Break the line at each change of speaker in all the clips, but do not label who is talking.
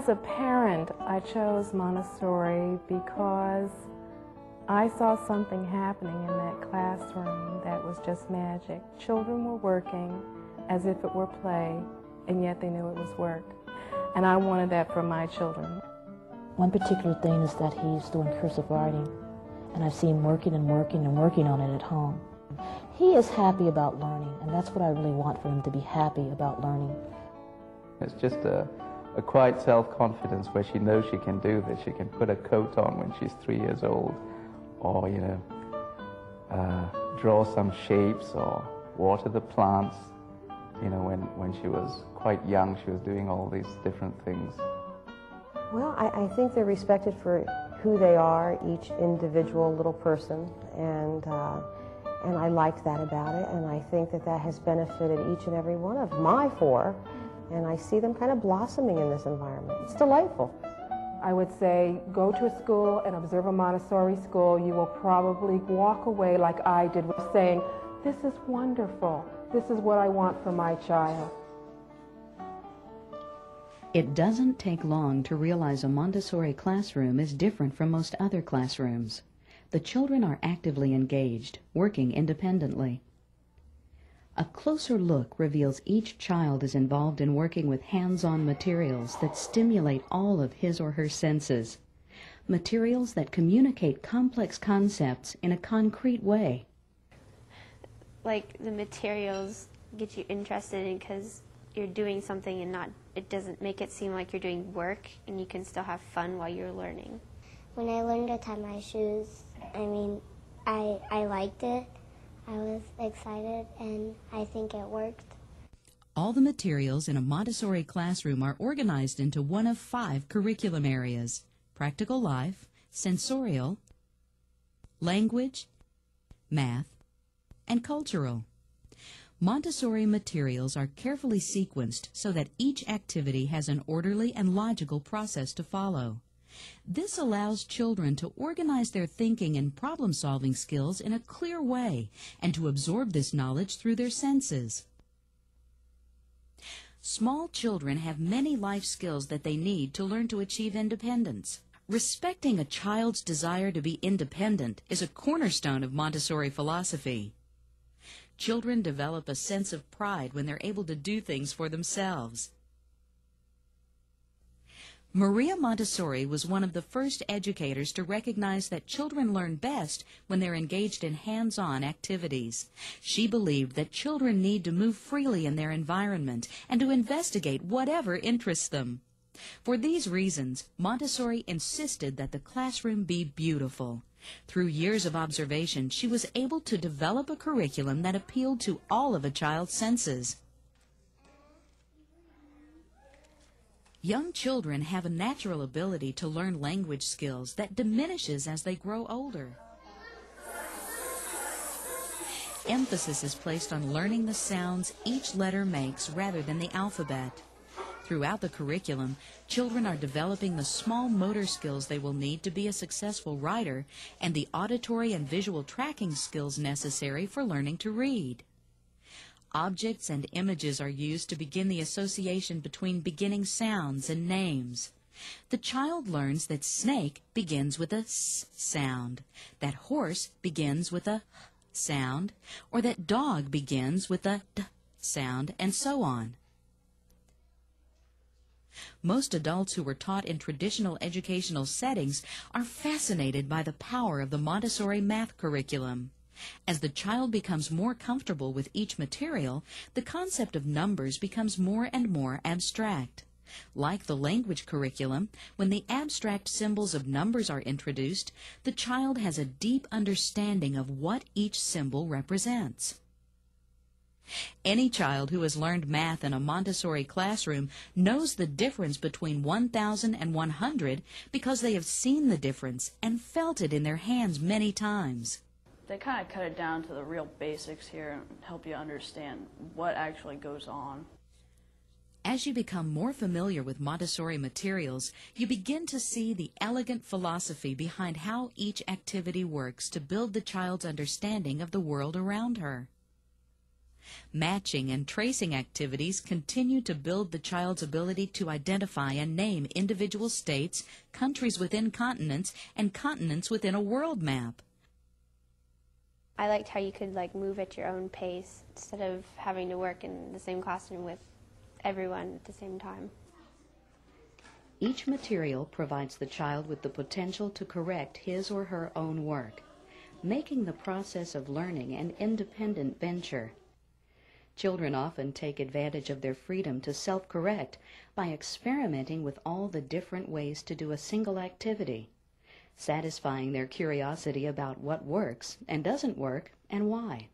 As a parent, I chose Montessori because I saw something happening in that classroom that was just magic. Children were working as if it were play, and yet they knew it was work. And I wanted that for my children.
One particular thing is that he's doing cursive writing, and I've seen him working and working and working on it at home. He is happy about learning, and that's what I really want for him, to be happy about learning.
It's just a quiet self-confidence where she knows she can do this. She can put a coat on when she's 3 years old, or, draw some shapes or water the plants. When she was quite young, she was doing all these different things.
Well, I think they're respected for who they are, each individual little person, and I like that about it, and I think that has benefited each and every one of my 4, and I see them kind of blossoming in this environment. It's delightful.
I would say go to a school and observe a Montessori school. You will probably walk away like I did, saying, this is wonderful. This is what I want for my child.
It doesn't take long to realize a Montessori classroom is different from most other classrooms. The children are actively engaged, working independently. A closer look reveals each child is involved in working with hands-on materials that stimulate all of his or her senses. Materials that communicate complex concepts in a concrete way.
Like the materials get you interested in because you're doing something and it doesn't make it seem like you're doing work, and you can still have fun while you're learning.
When I learned to tie my shoes, I liked it. I was excited, and I think it worked.
All the materials in a Montessori classroom are organized into one of 5 curriculum areas: practical life, sensorial, language, math, and cultural. Montessori materials are carefully sequenced so that each activity has an orderly and logical process to follow. This allows children to organize their thinking and problem-solving skills in a clear way and to absorb this knowledge through their senses. Small children have many life skills that they need to learn to achieve independence. Respecting a child's desire to be independent is a cornerstone of Montessori philosophy. Children develop a sense of pride when they're able to do things for themselves. Maria Montessori was one of the first educators to recognize that children learn best when they're engaged in hands-on activities. She believed that children need to move freely in their environment and to investigate whatever interests them. For these reasons, Montessori insisted that the classroom be beautiful. Through years of observation, she was able to develop a curriculum that appealed to all of a child's senses. Young children have a natural ability to learn language skills that diminishes as they grow older. Emphasis is placed on learning the sounds each letter makes rather than the alphabet. Throughout the curriculum, children are developing the small motor skills they will need to be a successful writer and the auditory and visual tracking skills necessary for learning to read. Objects and images are used to begin the association between beginning sounds and names. The child learns that snake begins with a S sound, that horse begins with a H sound, or that dog begins with a D sound, and so on. Most adults who were taught in traditional educational settings are fascinated by the power of the Montessori math curriculum. As the child becomes more comfortable with each material, the concept of numbers becomes more and more abstract. Like the language curriculum, when the abstract symbols of numbers are introduced, the child has a deep understanding of what each symbol represents. Any child who has learned math in a Montessori classroom knows the difference between 1,000 and 100 because they have seen the difference and felt it in their hands many times.
They kind of cut it down to the real basics here and help you understand what actually goes on.
As you become more familiar with Montessori materials, you begin to see the elegant philosophy behind how each activity works to build the child's understanding of the world around her. Matching and tracing activities continue to build the child's ability to identify and name individual states, countries within continents, and continents within a world map.
I liked how you could move at your own pace instead of having to work in the same classroom with everyone at the same time.
Each material provides the child with the potential to correct his or her own work, making the process of learning an independent venture. Children often take advantage of their freedom to self-correct by experimenting with all the different ways to do a single activity, satisfying their curiosity about what works and doesn't work and why.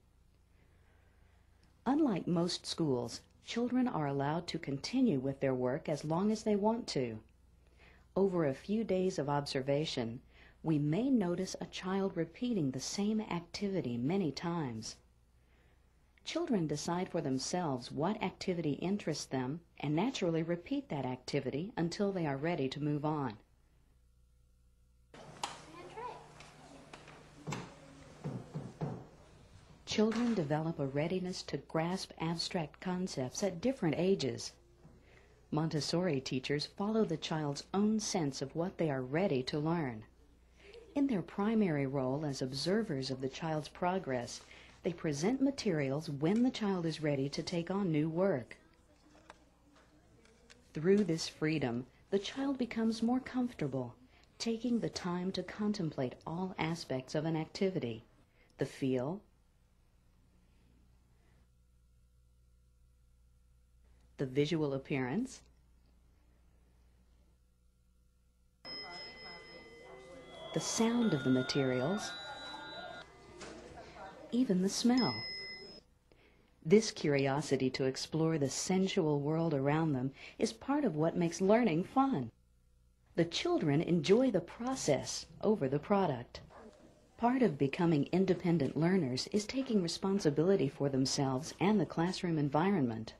Unlike most schools, children are allowed to continue with their work as long as they want to. Over a few days of observation, we may notice a child repeating the same activity many times. Children decide for themselves what activity interests them and naturally repeat that activity until they are ready to move on. Children develop a readiness to grasp abstract concepts at different ages. Montessori teachers follow the child's own sense of what they are ready to learn. In their primary role as observers of the child's progress, they present materials when the child is ready to take on new work. Through this freedom, the child becomes more comfortable, taking the time to contemplate all aspects of an activity: the feel, the visual appearance, the sound of the materials, even the smell. This curiosity to explore the sensual world around them is part of what makes learning fun. The children enjoy the process over the product. Part of becoming independent learners is taking responsibility for themselves and the classroom environment.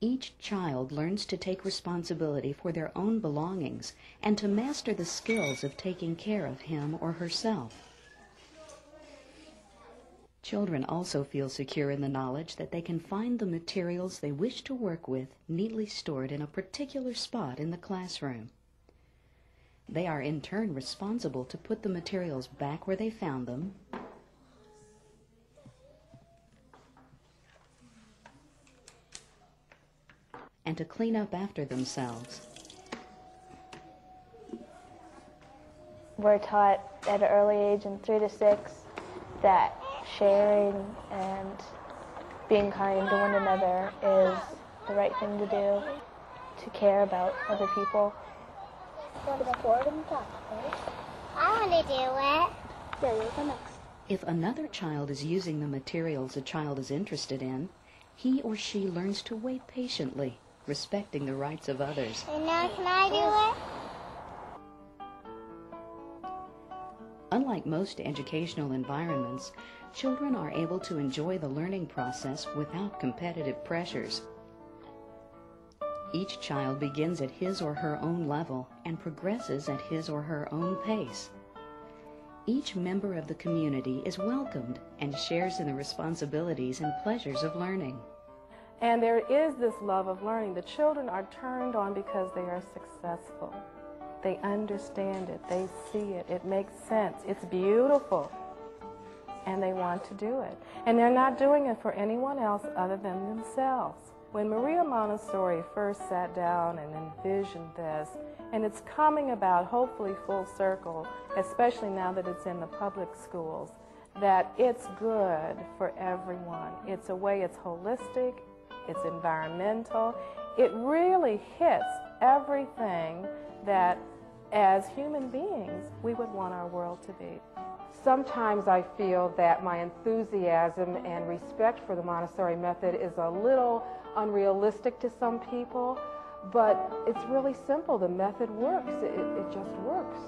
Each child learns to take responsibility for their own belongings and to master the skills of taking care of him or herself. Children also feel secure in the knowledge that they can find the materials they wish to work with neatly stored in a particular spot in the classroom. They are in turn responsible to put the materials back where they found them, and to clean up after themselves.
We're taught at an early age, in 3 to 6, that sharing and being kind to one another is the right thing to do, to care about other people.
I want to do it.
Yeah, you'll go next.
If another child is using the materials a child is interested in, he or she learns to wait patiently, respecting the rights of others.
And now can I do it?
Unlike most educational environments, children are able to enjoy the learning process without competitive pressures. Each child begins at his or her own level and progresses at his or her own pace. Each member of the community is welcomed and shares in the responsibilities and pleasures of learning.
And there is this love of learning. The children are turned on because they are successful. They understand it, they see it, it makes sense, it's beautiful, and they want to do it. And they're not doing it for anyone else other than themselves. When Maria Montessori first sat down and envisioned this, and it's coming about hopefully full circle, especially now that it's in the public schools, that it's good for everyone. It's a way, it's holistic, it's environmental. It really hits everything that as human beings we would want our world to be.
Sometimes I feel that my enthusiasm and respect for the Montessori method is a little unrealistic to some people, but it's really simple. The method works. It just works.